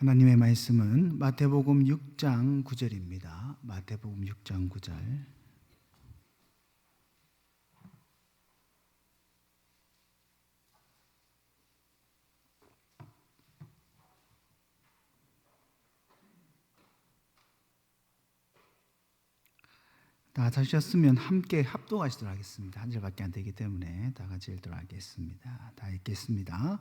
하나님의 말씀은 마태복음 6장 9절입니다. 마태복음 6장 9절. 다 찾으셨으면 함께 합독하시도록 하겠습니다. 한 절밖에 안 되기 때문에 다 같이 읽도록 하겠습니다. 다 읽겠습니다.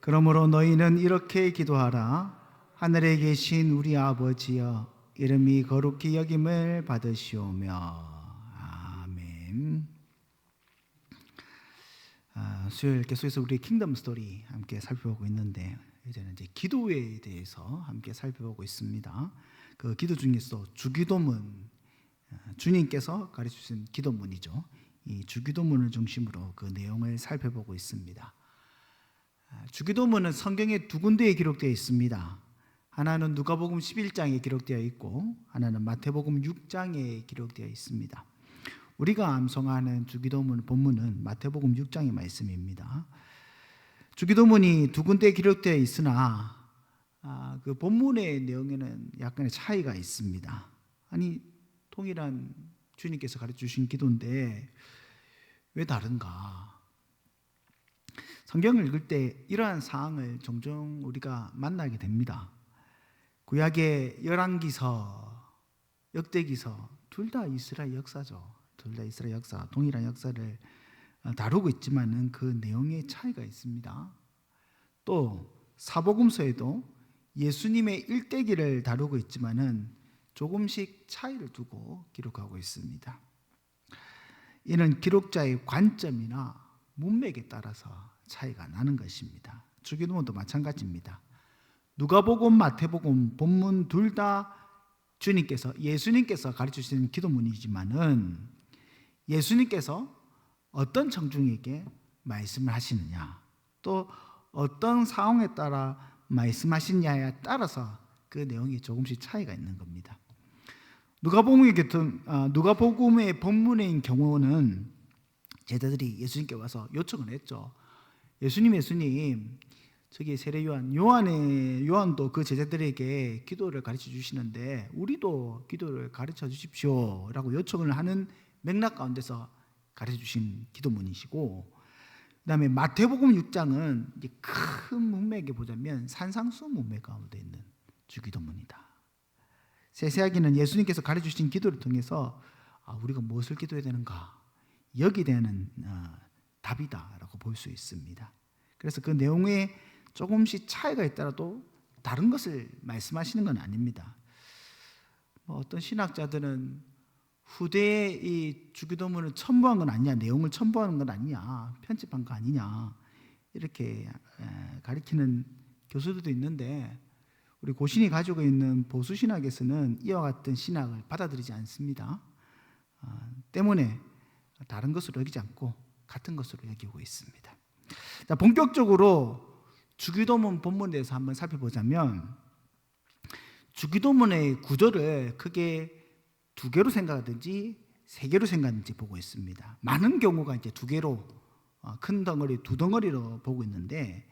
그러므로 너희는 이렇게 기도하라. 하늘에 계신 우리 아버지여, 이름이 거룩히 여김을 받으시오며. 아멘. 수요일 계속해서 우리 킹덤 스토리 함께 살펴보고 있는데, 이제는 이제 기도에 대해서 함께 살펴보고 있습니다. 그 기도 중에서 주기도문, 주님께서 가르치신 기도문이죠. 이 주기도문을 중심으로 그 내용을 살펴보고 있습니다. 주기도문은 성경에 두 군데에 기록되어 있습니다. 하나는 누가복음 11장에 기록되어 있고 하나는 마태복음 6장에 기록되어 있습니다. 우리가 암송하는 주기도문 본문은 마태복음 6장의 말씀입니다. 주기도문이 두 군데에 기록되어 있으나 그 본문의 내용에는 약간의 차이가 있습니다. 아니, 동일한 주님께서 가르쳐 주신 기도인데 왜 다른가? 성경을 읽을 때 이러한 사항을 종종 우리가 만나게 됩니다. 구약의 열왕기서, 역대기서 둘 다 이스라엘 역사죠. 둘 다 이스라엘 역사, 동일한 역사를 다루고 있지만은 그 내용의 차이가 있습니다. 또 사복음서에도 예수님의 일대기를 다루고 있지만은 조금씩 차이를 두고 기록하고 있습니다. 이는 기록자의 관점이나 문맥에 따라서 차이가 나는 것입니다. 주기도문도 마찬가지입니다. 누가복음, 마태복음 본문 둘 다 예수님께서 가르치시는 기도문이지만은 예수님께서 어떤 청중에게 말씀을 하시느냐, 또 어떤 상황에 따라 말씀하시냐에 따라서 그 내용이 조금씩 차이가 있는 겁니다. 누가복음의 본문인 경우는 제자들이 예수님께 와서 요청을 했죠. 예수님, 저기 세례 요한도 그 제자들에게 기도를 가르쳐 주시는데 우리도 기도를 가르쳐 주십시오라고 요청을 하는 맥락 가운데서 가르쳐 주신 기도문이시고, 그다음에 마태복음 6장은 이제 큰 문맥에 보자면 산상수 문맥 가운데 있는 주기도문이다. 세세하게는 예수님께서 가르쳐 주신 기도를 통해서 우리가 무엇을 기도해야 되는가, 여기에 대한 답이다라고 볼 수 있습니다. 그래서 그 내용에 조금씩 차이가 있더라도 다른 것을 말씀하시는 건 아닙니다. 어떤 신학자들은 후대에 이 주기도문을 첨부한 건 아니냐, 내용을 첨부하는 건 아니냐, 편집한 거 아니냐, 이렇게 가리키는 교수들도 있는데 우리 고신이 가지고 있는 보수신학에서는 이와 같은 신학을 받아들이지 않습니다. 때문에 다른 것으로 여기지 않고 같은 것으로 여기고 있습니다. 자, 본격적으로 주기도문 본문에 대해서 한번 살펴보자면, 주기도문의 구조를 크게 두 개로 생각하든지 세 개로 생각하든지 보고 있습니다. 많은 경우가 이제 두 개로, 큰 덩어리, 두 덩어리로 보고 있는데,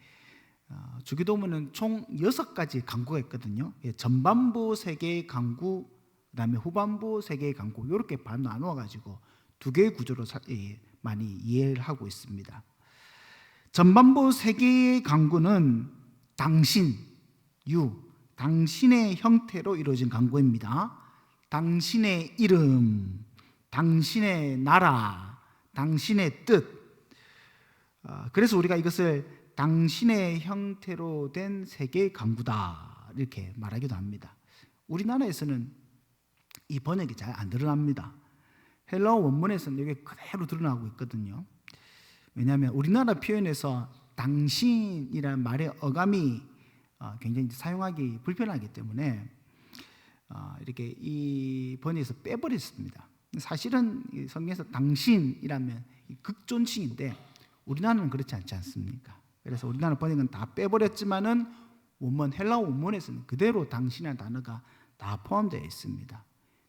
주기도문은 총 6가지 강구가 있거든요. 전반부 3개의 강구, 그다음에 후반부 3개의 강구, 이렇게 나누어 가지고 두 개의 구조로 많이 이해를 하고 있습니다. 전반부 3개의 강구는 당신의 형태로 이루어진 강구입니다. 당신의 이름, 당신의 나라, 당신의 뜻. 그래서 우리가 이것을 당신의 형태로 된 3개의 강구다, 이렇게 말하기도 합니다. 우리나라에서는 이 번역이 잘 안 드러납니다. 헬라어 원문에서는 이게 그대로 드러나고 있거든요. 왜냐하면 우리나라 표현에서 당신이라는 말의 어감이 굉장히 사용하기 불편하기 때문에 이렇게 이 번역에서 빼버렸습니다. 사실은 성경에서 당신이라면 극존칭인데 우리나라는 그렇지 않지 않습니까? 그래서 우리나라 번역은 다 빼버렸지만은 헬라어 원문에서는 그대로 당신이라는 단어가 다 포함되어 있습니다.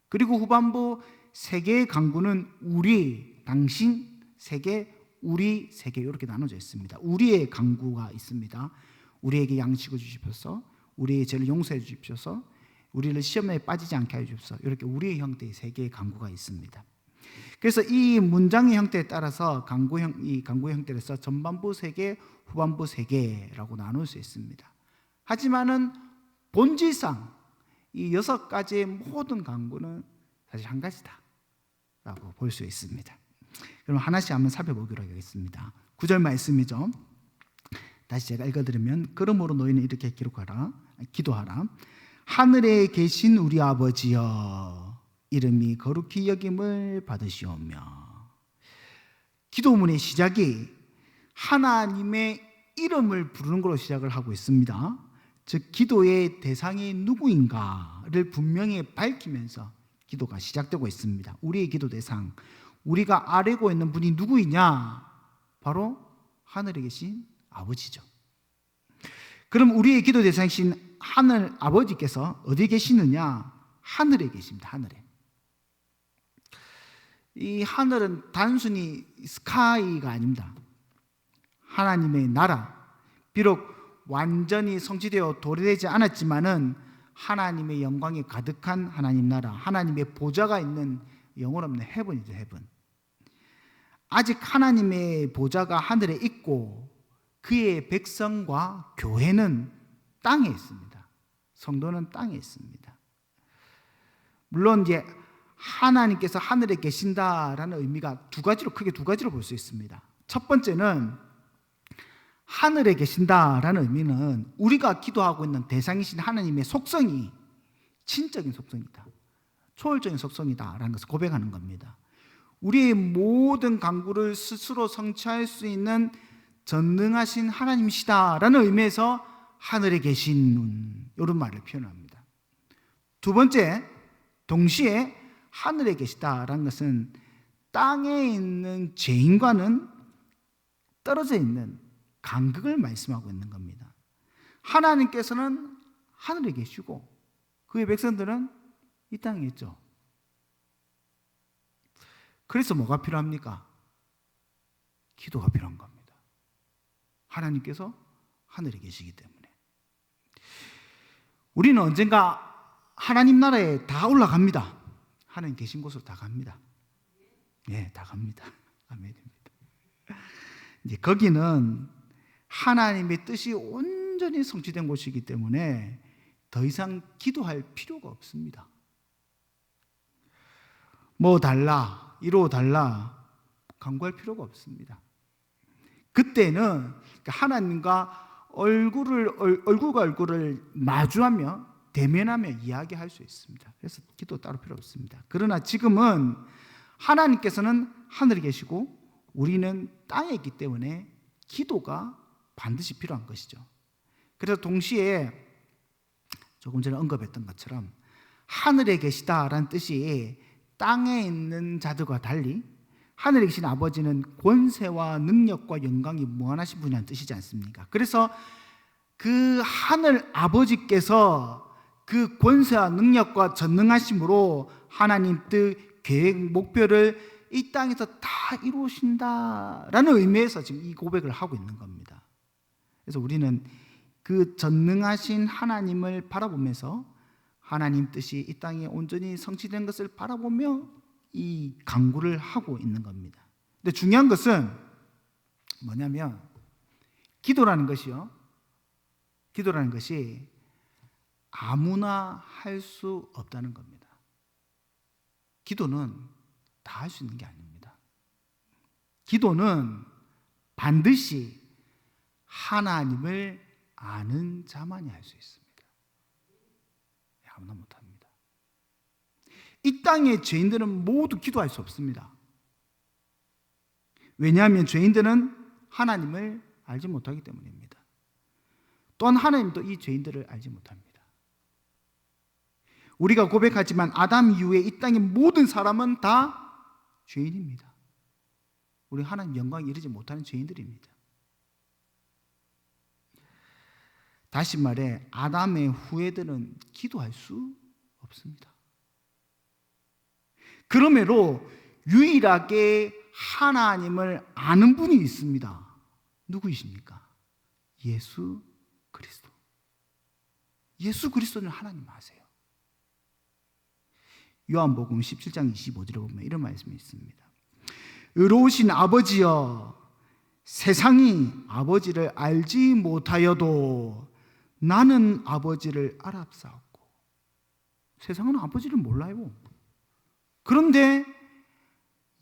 그리고 후반부 3개의 강구는 우리, 당신 3개, 우리 3개, 이렇게 나눠져 있습니다. 우리의 강구가 있습니다. 우리에게 양식을 주시옵소서, 우리의 죄를 용서해 주십시오서. 우리를 시험에 빠지지 않게 해 주십시오. 이렇게 우리의 형태의 세 개의 간구가 있습니다. 그래서 이 문장의 형태에 따라서 이 간구의 형태에서 전반부 3개, 후반부 3개라고 나눌 수 있습니다. 하지만은 본질상 이 6가지의 모든 간구는 사실 한 가지다라고 볼 수 있습니다. 그럼 하나씩 한번 살펴보기로 하겠습니다. 9절 말씀이죠. 다시 제가 읽어드리면, 그러므로 너희는 이렇게 기도하라. 하늘에 계신 우리 아버지여, 이름이 거룩히 여김을 받으시오며. 기도문의 시작이 하나님의 이름을 부르는 걸로 시작을 하고 있습니다. 즉 기도의 대상이 누구인가를 분명히 밝히면서 기도가 시작되고 있습니다. 우리의 기도 대상, 우리가 알고 있는 분이 누구이냐? 바로 하늘에 계신 아버지죠. 그럼 우리의 기도 대상이신 하늘 아버지께서 어디 계시느냐? 하늘에 계십니다. 하늘에. 이 하늘은 단순히 스카이가 아닙니다. 하나님의 나라, 비록 완전히 성취되어 도래되지 않았지만은 하나님의 영광이 가득한 하나님 나라, 하나님의 보좌가 있는 영혼 없는 헤븐이죠. 헤븐. 아직 하나님의 보좌가 하늘에 있고 그의 백성과 교회는 땅에 있습니다. 성도는 땅에 있습니다. 물론 이제 하나님께서 하늘에 계신다라는 의미가 크게 두 가지로 볼 수 있습니다. 첫 번째는 하늘에 계신다라는 의미는 우리가 기도하고 있는 대상이신 하나님의 속성이 신적인 속성이다, 초월적인 속성이다라는 것을 고백하는 겁니다. 우리의 모든 간구를 스스로 성취할 수 있는 전능하신 하나님이시다라는 의미에서 하늘에 계신 이런 말을 표현합니다. 두 번째, 동시에 하늘에 계시다라는 것은 땅에 있는 죄인과는 떨어져 있는 간극을 말씀하고 있는 겁니다. 하나님께서는 하늘에 계시고 그의 백성들은 이 땅에 있죠. 그래서 뭐가 필요합니까? 기도가 필요한 겁니다. 하나님께서 하늘에 계시기 때문에. 우리는 언젠가 하나님 나라에 다 올라갑니다. 하나님 계신 곳으로 다 갑니다. 예, 다 갑니다. 아멘입니다. 이제 거기는 하나님의 뜻이 온전히 성취된 곳이기 때문에 더 이상 기도할 필요가 없습니다. 뭐 달라, 이로 달라 간구할 필요가 없습니다. 그때는 하나님과 얼굴과 얼굴을 마주하며 대면하며 이야기할 수 있습니다. 그래서 기도 따로 필요 없습니다. 그러나 지금은 하나님께서는 하늘에 계시고 우리는 땅에 있기 때문에 기도가 반드시 필요한 것이죠. 그래서 동시에 조금 전에 언급했던 것처럼 하늘에 계시다라는 뜻이 땅에 있는 자들과 달리 하늘에 계신 아버지는 권세와 능력과 영광이 무한하신 분이라는 뜻이지 않습니까? 그래서 그 하늘 아버지께서 그 권세와 능력과 전능하심으로 하나님 뜻, 계획, 목표를 이 땅에서 다 이루신다라는 의미에서 지금 이 고백을 하고 있는 겁니다. 그래서 우리는 그 전능하신 하나님을 바라보면서 하나님 뜻이 이 땅에 온전히 성취된 것을 바라보며 이 간구를 하고 있는 겁니다. 근데 중요한 것은 뭐냐면 기도라는 것이 아무나 할 수 없다는 겁니다. 기도는 다 할 수 있는 게 아닙니다. 기도는 반드시 하나님을 아는 자만이 할 수 있습니다. 아무나 못합니다. 이 땅의 죄인들은 모두 기도할 수 없습니다. 왜냐하면 죄인들은 하나님을 알지 못하기 때문입니다. 또한 하나님도 이 죄인들을 알지 못합니다. 우리가 고백하지만 아담 이후에 이 땅의 모든 사람은 다 죄인입니다. 우리 하나님 영광에 이르지 못하는 죄인들입니다. 다시 말해 아담의 후예들은 기도할 수 없습니다. 그러므로 유일하게 하나님을 아는 분이 있습니다. 누구이십니까? 예수 그리스도. 예수 그리스도는 하나님 아세요. 요한복음 17장 25절에 보면 이런 말씀이 있습니다. 의로우신 아버지여, 세상이 아버지를 알지 못하여도 나는 아버지를 알았사옵고. 세상은 아버지를 몰라요. 그런데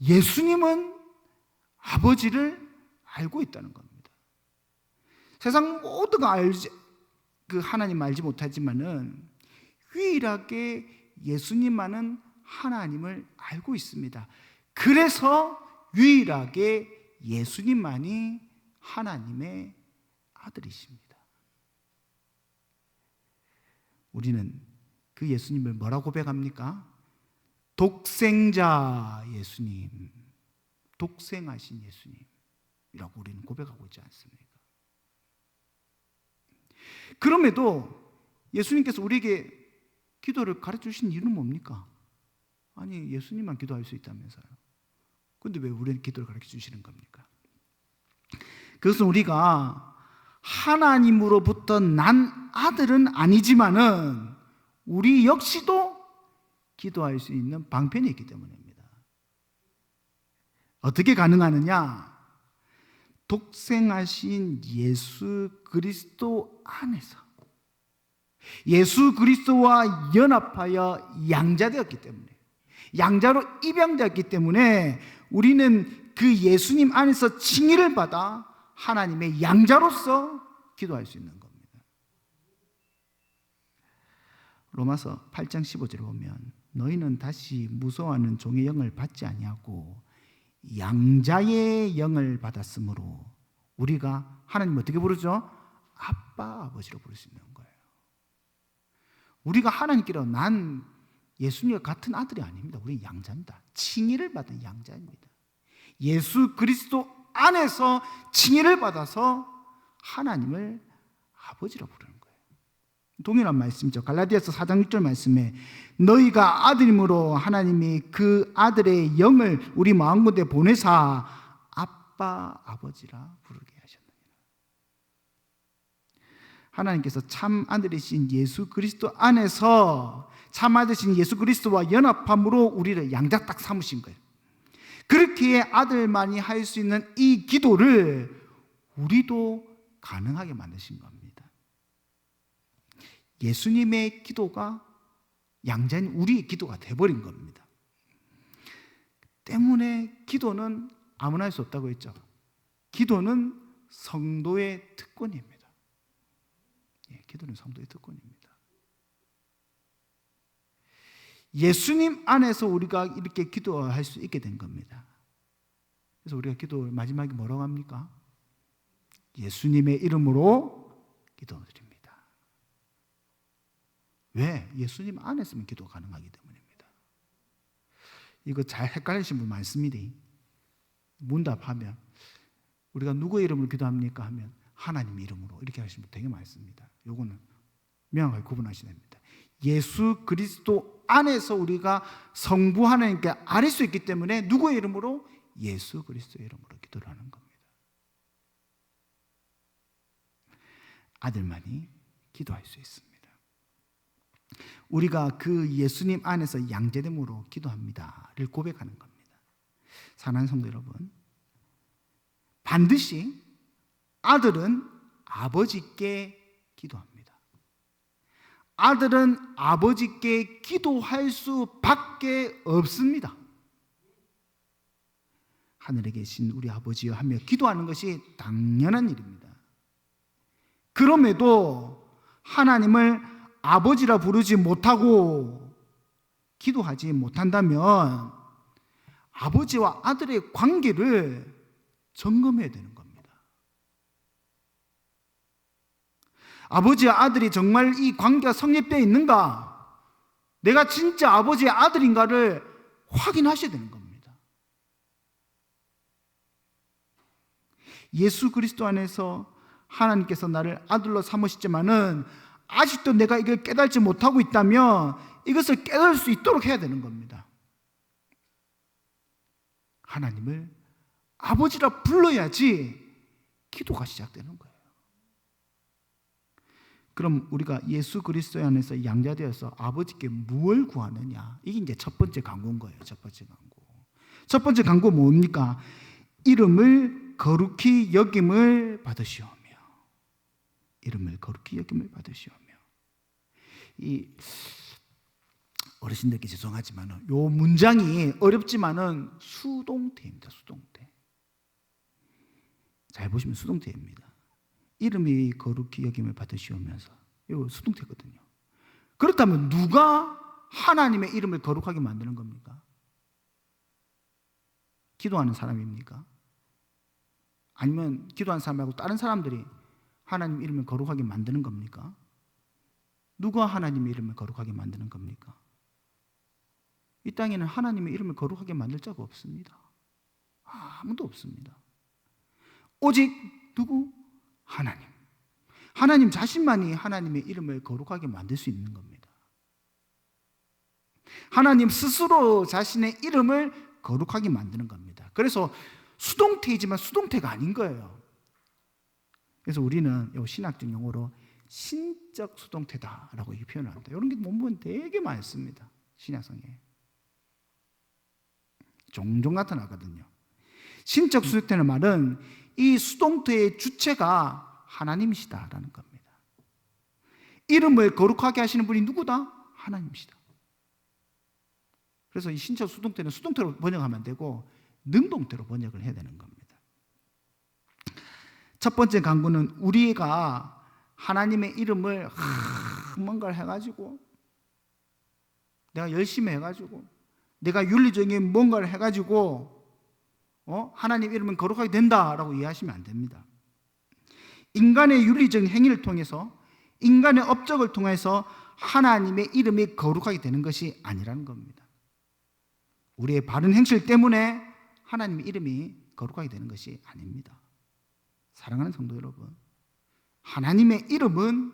예수님은 아버지를 알고 있다는 겁니다. 세상 모두가 하나님 알지 못하지만은 유일하게 예수님만은 하나님을 알고 있습니다. 그래서 유일하게 예수님만이 하나님의 아들이십니다. 우리는 그 예수님을 뭐라고 고백합니까? 독생자 예수님, 독생하신 예수님이라고 우리는 고백하고 있지 않습니까? 그럼에도 예수님께서 우리에게 기도를 가르쳐 주신 이유는 뭡니까? 아니, 예수님만 기도할 수 있다면서요. 그런데 왜 우리에게 기도를 가르쳐 주시는 겁니까? 그것은 우리가 하나님으로부터 난 아들은 아니지만은 우리 역시도 기도할 수 있는 방편이 있기 때문입니다. 어떻게 가능하느냐? 독생하신 예수 그리스도 안에서 예수 그리스도와 연합하여 양자되었기 때문에, 양자로 입양되었기 때문에 우리는 그 예수님 안에서 칭의를 받아 하나님의 양자로서 기도할 수 있는 겁니다. 로마서 8장 15절에 보면 너희는 다시 무서워하는 종의 영을 받지 아니하고 양자의 영을 받았으므로 우리가 하나님 어떻게 부르죠? 아빠, 아버지로 부를 수 있는 거예요. 우리가 하나님께로 난 예수님과 같은 아들이 아닙니다. 우리 양자입니다. 칭의를 받은 양자입니다. 예수 그리스도 안에서 칭의를 받아서 하나님을 아버지로 부르는 거예요. 동일한 말씀이죠. 갈라디아서 4장 6절 말씀에 너희가 아들임으로 하나님이 그 아들의 영을 우리 마음가운데 보내사 아빠 아버지라 부르게 하셨느니라. 하나님께서 참 아들이신 예수 그리스도 안에서 참 아들이신 예수 그리스도와 연합함으로 우리를 양자 딱 삼으신 거예요. 그렇게 아들만이 할 수 있는 이 기도를 우리도 가능하게 만드신 겁니다. 예수님의 기도가 양자인 우리의 기도가 돼버린 겁니다. 때문에 기도는 아무나 할 수 없다고 했죠. 기도는 성도의 특권입니다. 기도는 성도의 특권입니다. 예수님 안에서 우리가 이렇게 기도할 수 있게 된 겁니다. 그래서 우리가 기도를 마지막에 뭐라고 합니까? 예수님의 이름으로 기도드립니다. 왜? 예수님 안에서만 기도가 가능하기 때문입니다. 이거 잘 헷갈리신 분 많습니다. 문답하면 우리가 누구의 이름으로 기도합니까? 하면 하나님 이름으로 이렇게 하시는 분 되게 많습니다. 요거는 명확하게 구분하셔야 됩니다. 예수 그리스도 안에서 우리가 성부 하나님께 아릴 수 있기 때문에 누구의 이름으로? 예수 그리스도의 이름으로 기도를 하는 겁니다. 아들만이 기도할 수 있습니다. 우리가 그 예수님 안에서 양자됨으로 기도합니다를 고백하는 겁니다. 사랑하는 성도 여러분, 반드시 아들은 아버지께 기도합니다. 아들은 아버지께 기도할 수밖에 없습니다. 하늘에 계신 우리 아버지여 하며 기도하는 것이 당연한 일입니다. 그럼에도 하나님을 아버지라 부르지 못하고 기도하지 못한다면 아버지와 아들의 관계를 점검해야 되는 겁니다. 아버지와 아들이 정말 이 관계가 성립되어 있는가? 내가 진짜 아버지의 아들인가를 확인하셔야 되는 겁니다. 예수 그리스도 안에서 하나님께서 나를 아들로 삼으시지만은 아직도 내가 이걸 깨달지 못하고 있다면 이것을 깨달을 수 있도록 해야 되는 겁니다. 하나님을 아버지라 불러야지 기도가 시작되는 거예요. 그럼 우리가 예수 그리스도 안에서 양자되어서 아버지께 무엇을 구하느냐? 이게 이제 첫 번째 간구인 거예요. 첫 번째 간구. 첫 번째 간구 뭡니까? 이름을 거룩히 여김을 받으시오며. 이름을 거룩히 여김을 받으시오며. 이 어르신들께 죄송하지만 요 문장이 어렵지만은 수동태입니다. 수동태. 잘 보시면 수동태입니다. 이름이 거룩히 여김을 받으시오면서 이거 수동태거든요. 그렇다면 누가 하나님의 이름을 거룩하게 만드는 겁니까? 기도하는 사람입니까? 아니면 기도하는 사람 말고 다른 사람들이 하나님 이름을 거룩하게 만드는 겁니까? 누가 하나님의 이름을 거룩하게 만드는 겁니까? 이 땅에는 하나님의 이름을 거룩하게 만들 자가 없습니다. 아무도 없습니다. 오직 누구? 하나님. 하나님 자신만이 하나님의 이름을 거룩하게 만들 수 있는 겁니다. 하나님 스스로 자신의 이름을 거룩하게 만드는 겁니다. 그래서 수동태이지만 수동태가 아닌 거예요. 그래서 우리는 이 신학적 용어로 신적 수동태다라고 표현을 합니다. 이런 게 보면 되게 많습니다. 신약성에. 종종 나타나거든요. 신적 수동태는 말은 이 수동태의 주체가 하나님이시다라는 겁니다. 이름을 거룩하게 하시는 분이 누구다? 하나님이시다. 그래서 이 신적 수동태는 수동태로 번역하면 안 되고 능동태로 번역을 해야 되는 겁니다. 첫 번째 간구는 우리가 하나님의 이름을 뭔가를 해가지고 내가 열심히 해가지고 내가 윤리적인 뭔가를 해가지고 하나님 이름은 거룩하게 된다라고 이해하시면 안 됩니다. 인간의 윤리적인 행위를 통해서 인간의 업적을 통해서 하나님의 이름이 거룩하게 되는 것이 아니라는 겁니다. 우리의 바른 행실 때문에 하나님의 이름이 거룩하게 되는 것이 아닙니다. 사랑하는 성도 여러분, 하나님의 이름은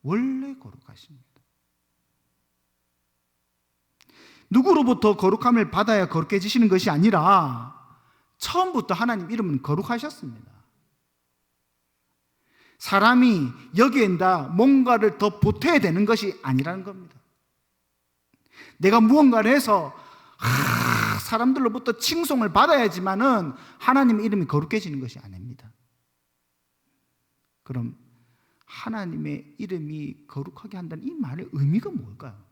원래 거룩하십니다. 누구로부터 거룩함을 받아야 거룩해지시는 것이 아니라 처음부터 하나님 이름은 거룩하셨습니다. 사람이 여기에다 뭔가를 더 보태야 되는 것이 아니라는 겁니다. 내가 무언가를 해서 사람들로부터 칭송을 받아야지만은 하나님의 이름이 거룩해지는 것이 아닙니다. 그럼 하나님의 이름이 거룩하게 한다는 이 말의 의미가 뭘까요?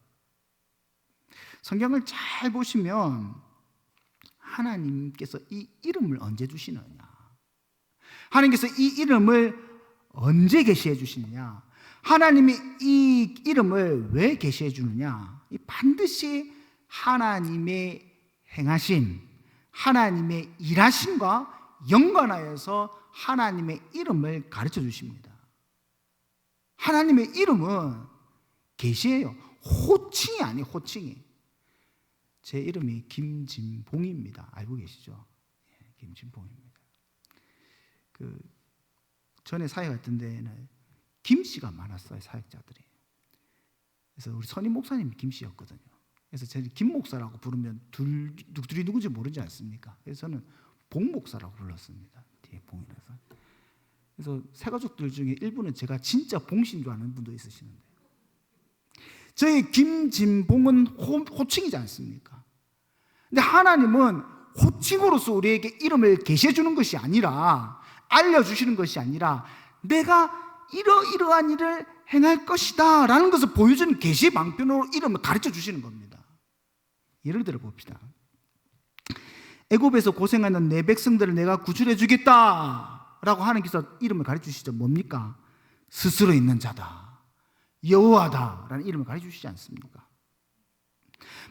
성경을 잘 보시면 하나님께서 이 이름을 언제 주시느냐, 하나님께서 이 이름을 언제 계시해 주시느냐, 하나님이 이 이름을 왜 계시해 주느냐, 반드시 하나님의 행하심, 하나님의 일하심과 연관하여서 하나님의 이름을 가르쳐 주십니다. 하나님의 이름은 계시예요. 호칭이 아니에요. 호칭이. 제 이름이 김진봉입니다. 알고 계시죠? 김진봉입니다. 전에 사회 같은 데는 김씨가 많았어요. 사역자들이. 그래서 우리 선임 목사님이 김씨였거든요. 그래서 저는 김 목사라고 부르면 둘이 누군지 모르지 않습니까? 그래서 저는 봉 목사라고 불렀습니다. 뒤에 봉이라서. 그래서 새 가족들 중에 일부는 제가 진짜 봉신 줄 아는 분도 있으시는데, 저희 김진봉은 호칭이지 않습니까? 근데 하나님은 호칭으로서 우리에게 이름을 계시해 주는 것이 아니라, 알려주시는 것이 아니라, 내가 이러이러한 일을 행할 것이다 라는 것을 보여주는 계시 방편으로 이름을 가르쳐 주시는 겁니다. 예를 들어 봅시다. 애굽에서 고생하는 내 백성들을 내가 구출해 주겠다 라고 하나님께서 이름을 가르쳐 주시죠. 뭡니까? 스스로 있는 자다, 여호와다 라는 이름을 가르쳐 주시지 않습니까?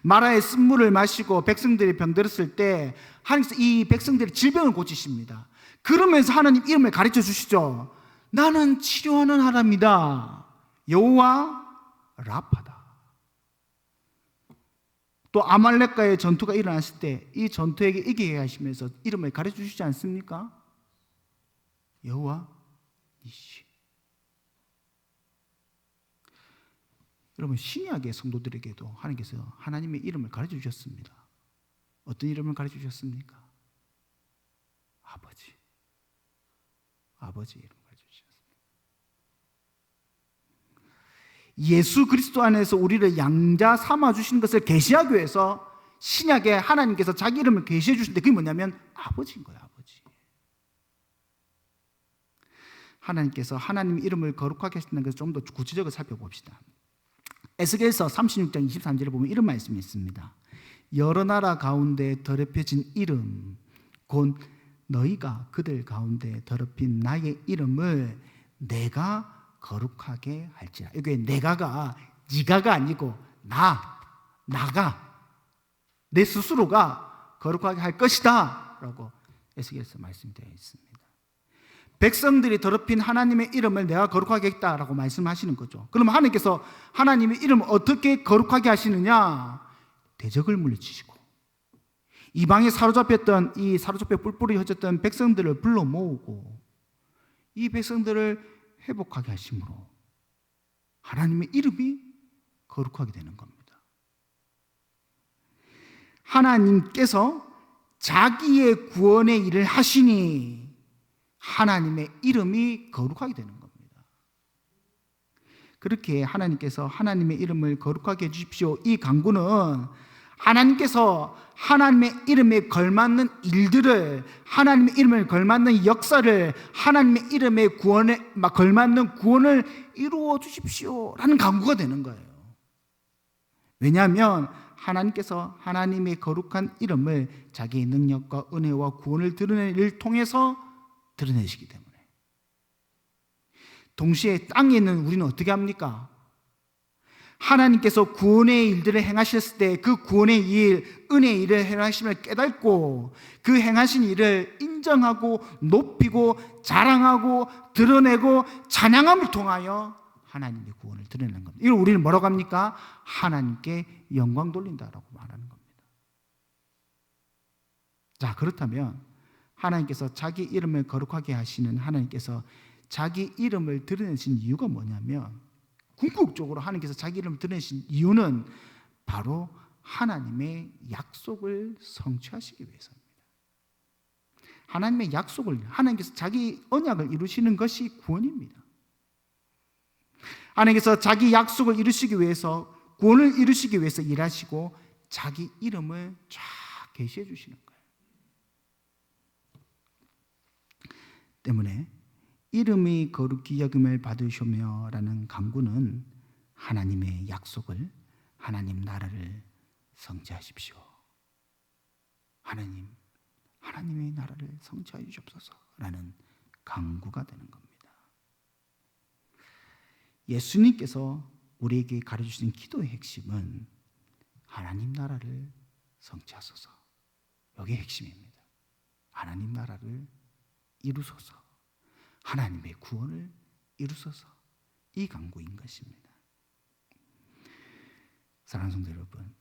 마라의 쓴물을 마시고 백성들이 병들었을 때 하나님께서 이 백성들의 질병을 고치십니다. 그러면서 하나님 이름을 가르쳐 주시죠. 나는 치료하는 하나님이다, 여호와 라파다. 또 아말렉과의 전투가 일어났을 때 이 전투에게 이기게 하시면서 이름을 가르쳐 주시지 않습니까? 여호와 니시. 여러분, 신약의 성도들에게도 하나님께서 하나님의 이름을 가르쳐 주셨습니다. 어떤 이름을 가르쳐 주셨습니까? 아버지 이름 가르쳐 주셨습니다. 예수 그리스도 안에서 우리를 양자 삼아 주시는 것을 계시하기 위해서 신약에 하나님께서 자기 이름을 계시해 주시는데 그게 뭐냐면 아버지인 거예요. 아버지. 하나님께서 하나님 이름을 거룩하게 하시는 것을 좀 더 구체적으로 살펴봅시다. 에스겔서 36장 23절에 보면 이런 말씀이 있습니다. 여러 나라 가운데 더럽혀진 이름 곧 너희가 그들 가운데 더럽힌 나의 이름을 내가 거룩하게 할지라. 이게 내가가 네가가 아니고 나가 내 스스로가 거룩하게 할 것이다 라고 에스겔서 말씀되어 있습니다. 백성들이 더럽힌 하나님의 이름을 내가 거룩하게 했다라고 말씀하시는 거죠. 그럼 하나님께서 하나님의 이름을 어떻게 거룩하게 하시느냐? 대적을 물리치시고 이방에 사로잡혀 뿔뿔이 흩어졌던 백성들을 불러 모으고 이 백성들을 회복하게 하심으로 하나님의 이름이 거룩하게 되는 겁니다. 하나님께서 자기의 구원의 일을 하시니 하나님의 이름이 거룩하게 되는 겁니다. 그렇게 하나님께서 하나님의 이름을 거룩하게 해주십시오. 이 간구는 하나님께서 하나님의 이름에 걸맞는 일들을, 하나님의 이름에 걸맞는 역사를, 하나님의 이름에 걸맞는 구원을 이루어 주십시오 라는 간구가 되는 거예요. 왜냐하면 하나님께서 하나님의 거룩한 이름을 자기의 능력과 은혜와 구원을 드러내는 일을 통해서 드러내시기 때문에. 동시에 땅에 있는 우리는 어떻게 합니까? 하나님께서 구원의 일들을 행하셨을 때 그 구원의 일, 은혜의 일을 행하심을 깨닫고 그 행하신 일을 인정하고 높이고 자랑하고 드러내고 찬양함을 통하여 하나님의 구원을 드러내는 겁니다. 이걸 우리는 뭐라고 합니까? 하나님께 영광 돌린다라고 말하는 겁니다. 자, 그렇다면 하나님께서 자기 이름을 거룩하게 하시는 하나님께서 자기 이름을 드러내신 이유가 뭐냐면, 궁극적으로 하나님께서 자기 이름을 드러내신 이유는 바로 하나님의 약속을 성취하시기 위해서입니다. 하나님의 약속을, 하나님께서 자기 언약을 이루시는 것이 구원입니다. 하나님께서 자기 약속을 이루시기 위해서, 구원을 이루시기 위해서 일하시고 자기 이름을 쫙 계시해 주시는 거예요. 때문에 이름이 거룩히 여김을 받으시며 라는 간구는 하나님의 약속을, 하나님 나라를 성취하십시오. 하나님의 나라를 성취하여 주옵소서 라는 간구가 되는 겁니다. 예수님께서 우리에게 가르쳐주신 기도의 핵심은 하나님 나라를 성취하소서. 이게 핵심입니다. 하나님 나라를 이루소서. 하나님의 구원을 이루소서. 이 간구인 것입니다. 사랑하는 성도 여러분,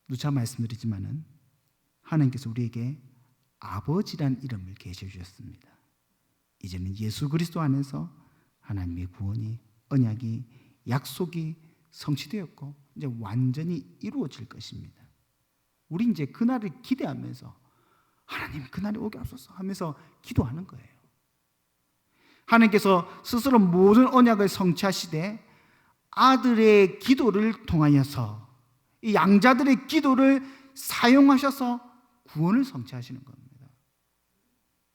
누차 말씀드리지만은 하나님께서 우리에게 아버지란 이름을 계시해 주셨습니다. 이제는 예수 그리스도 안에서 하나님의 구원이, 언약이, 약속이 성취되었고 이제 완전히 이루어질 것입니다. 우리 이제 그날을 기대하면서 하나님 그날이 오게 하소서 하면서 기도하는 거예요. 하나님께서 스스로 모든 언약을 성취하시되 아들의 기도를 통하여서 이 양자들의 기도를 사용하셔서 구원을 성취하시는 겁니다.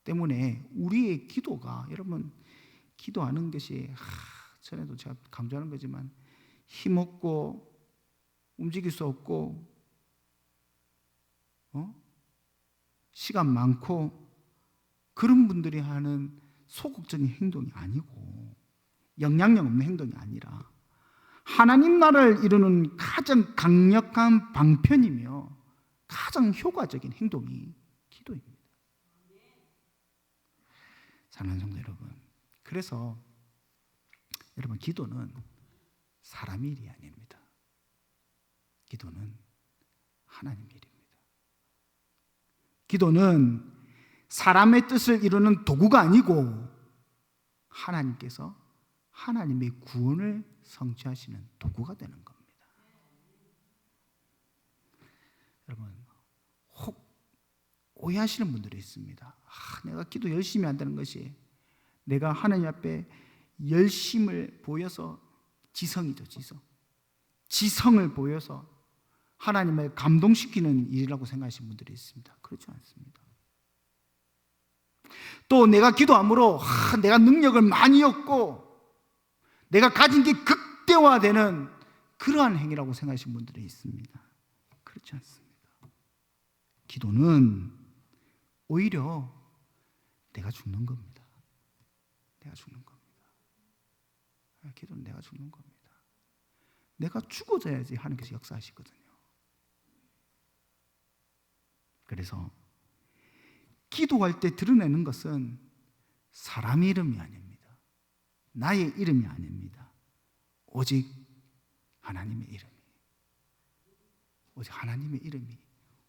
때문에 우리의 기도가, 여러분, 기도하는 것이 전에도 제가 강조하는 거지만 힘없고 움직일 수 없고 시간 많고 그런 분들이 하는 소극적인 행동이 아니고 영향력 없는 행동이 아니라 하나님 나라를 이루는 가장 강력한 방편이며 가장 효과적인 행동이 기도입니다. 사랑하는 성도 여러분, 그래서 여러분, 기도는 사람 일이 아닙니다. 기도는 하나님 일입니다. 기도는 사람의 뜻을 이루는 도구가 아니고 하나님께서 하나님의 구원을 성취하시는 도구가 되는 겁니다. 여러분, 혹 오해하시는 분들이 있습니다. 내가 기도 열심히 한다는 것이 내가 하나님 앞에 열심을 보여서 지성이죠, 지성. 지성을 보여서 하나님을 감동시키는 일이라고 생각하시는 분들이 있습니다. 그렇지 않습니다. 또 내가 기도함으로 내가 능력을 많이 얻고 내가 가진 게 극대화되는 그러한 행위라고 생각하시는 분들이 있습니다. 그렇지 않습니다. 기도는 오히려 내가 죽는 겁니다. 내가 죽는 겁니다. 기도는 내가 죽는 겁니다. 내가 죽어져야지 하나님께서 역사하시거든요. 그래서 기도할 때 드러내는 것은 사람의 이름이 아닙니다. 나의 이름이 아닙니다. 오직 하나님의 이름이, 오직 하나님의 이름이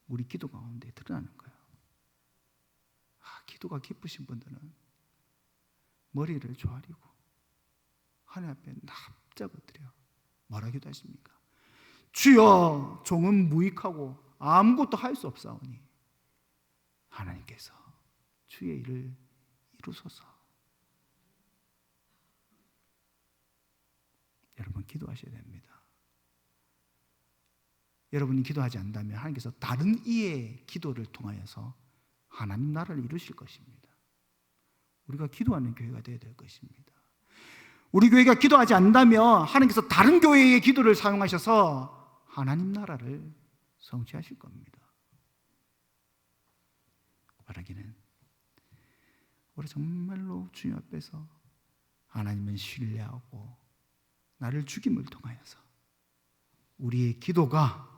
우리 기도 가운데 드러나는 거예요. 기도가 기쁘신 분들은 머리를 조아리고 하나님 앞에 납작 엎드려 뭐라 기도하십니까? 주여, 종은 무익하고 아무것도 할 수 없사오니 하나님께서 주의 일을 이루소서. 여러분, 기도하셔야 됩니다. 여러분이 기도하지 않는다면 하나님께서 다른 이의 기도를 통하여서 하나님 나라를 이루실 것입니다. 우리가 기도하는 교회가 되어야 될 것입니다. 우리 교회가 기도하지 않는다면 하나님께서 다른 교회의 기도를 사용하셔서 하나님 나라를 성취하실 겁니다. 바라기는 우리 정말로 주님 앞에서 하나님을 신뢰하고 나를 죽임을 통하여서 우리의 기도가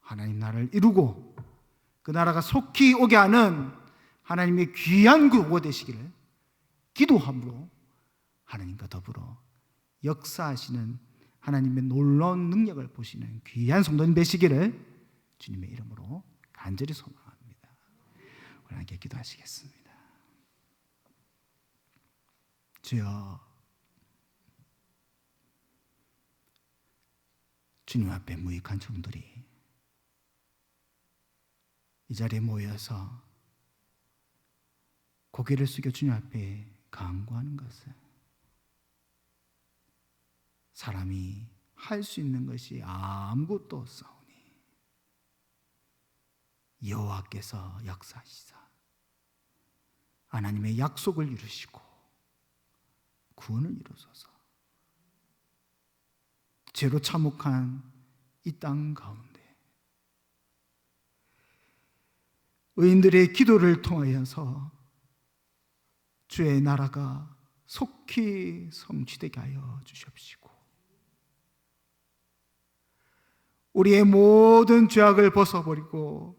하나님 나라를 이루고 그 나라가 속히 오게 하는 하나님의 귀한 구호가 되시기를 기도함으로 하나님과 더불어 역사하시는 하나님의 놀라운 능력을 보시는 귀한 성도님 되시기를 주님의 이름으로 간절히 소망합니다. 우리 함께 기도하시겠습니다. 주여, 주님 앞에 무익한 종들이 이 자리에 모여서 고개를 숙여 주님 앞에 간구하는 것은 사람이 할 수 있는 것이 아무것도 없사오니 여호와께서 역사하시사 하나님의 약속을 이루시고 구원을 이루소서. 죄로 참혹한 이 땅 가운데 의인들의 기도를 통하여서 주의 나라가 속히 성취되게 하여 주시옵시고 우리의 모든 죄악을 벗어버리고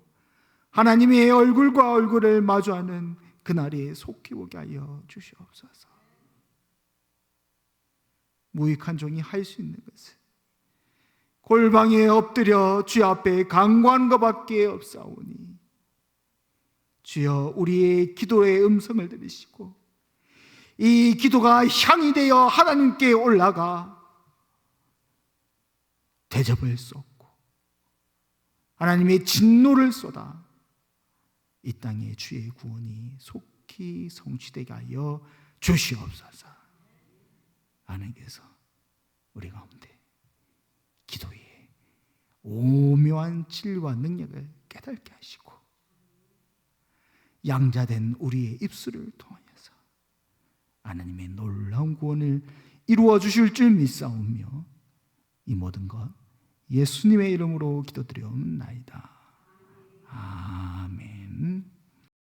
하나님의 얼굴과 얼굴을 마주하는 그날이 속히 오게 하여 주시옵소서. 무익한 종이 할 수 있는 것은 골방에 엎드려 주 앞에 간구하는 것밖에 없사오니 주여, 우리의 기도의 음성을 들으시고 이 기도가 향이 되어 하나님께 올라가 대접을 쏟고 하나님의 진노를 쏟아 이 땅에 주의 구원이 속히 성취되게 하여 주시옵소서. 하나님께서 우리 가운데 기도의 오묘한 진리와 능력을 깨닫게 하시고 양자된 우리의 입술을 통하여서 하나님의 놀라운 구원을 이루어 주실 줄 믿사오며 이 모든 것 예수님의 이름으로 기도드리옵나이다.